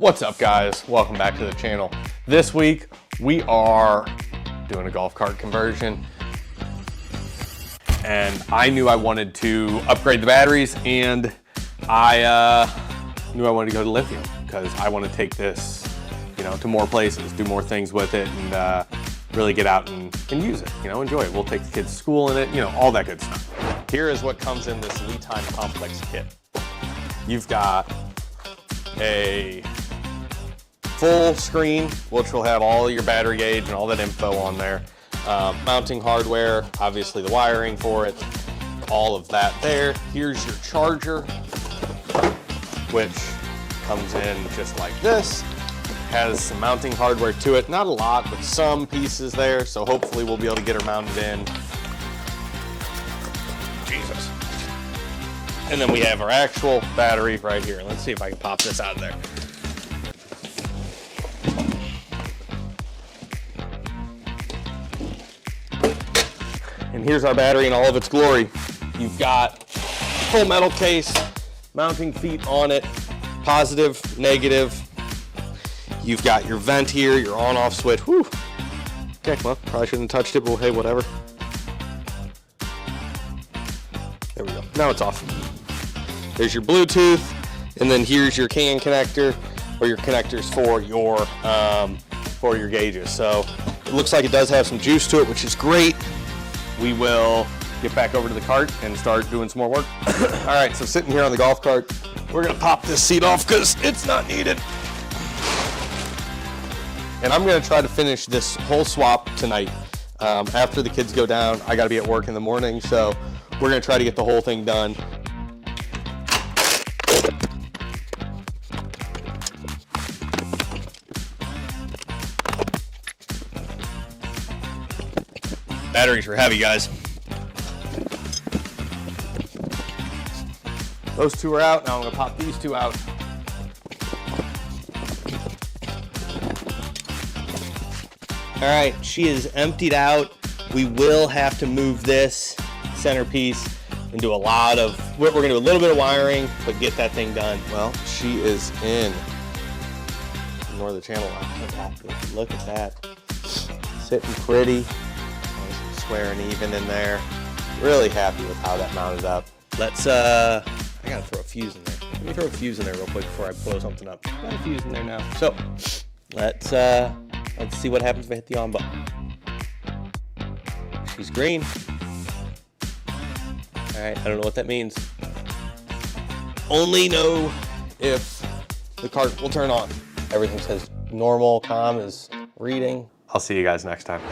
What's up, guys? Welcome back to the channel. This week we are doing a golf cart conversion, and I knew I wanted to upgrade the batteries, and I knew I wanted to go to lithium because I want to take this, to more places, do more things with it, and really get out and use it, enjoy it. We'll take the kids to school in it, all that good stuff. Here is what comes in this LiTime ComFlex kit. You've got a full screen, which will have all your battery gauge and all that info on there. Mounting hardware, obviously the wiring for it, all of that there. Here's your charger, which comes in just like this. Has some mounting hardware to it, not a lot, but some pieces there, so hopefully we'll be able to get her mounted in. Jesus. And then we have our actual battery right here. Let's see if I can pop this out of there. And here's our battery in all of its glory. You've got full metal case, mounting feet on it, positive, negative. You've got your vent here, your on-off switch. Whew. Okay, well, probably shouldn't have touched it, but hey, whatever. There we go. Now it's off. There's your Bluetooth, and then here's your CAN connector, or your connectors for your gauges. So it looks like it does have some juice to it, which is great. We will get back over to the cart and start doing some more work. All right, so sitting here on the golf cart, we're gonna pop this seat off because it's not needed. And I'm gonna try to finish this whole swap tonight. After the kids go down, I gotta be at work in the morning, so we're gonna try to get the whole thing done. Batteries are heavy, guys. Those two are out. Now I'm gonna pop these two out. All right, she is emptied out. We will have to move this centerpiece and do a lot of, we're gonna do a little bit of wiring, but get that thing done. Well, she is in. Ignore the channel. Look at that. Sitting pretty. Square and even in there. Really happy with how that mounted up. Let's, I gotta throw a fuse in there. Let me throw a fuse in there real quick before I blow something up. Got a fuse in there now. So, let's see what happens if I hit the on button. She's green. All right, I don't know what that means. Only know if the cart will turn on. Everything says normal, comm is reading. I'll see you guys next time.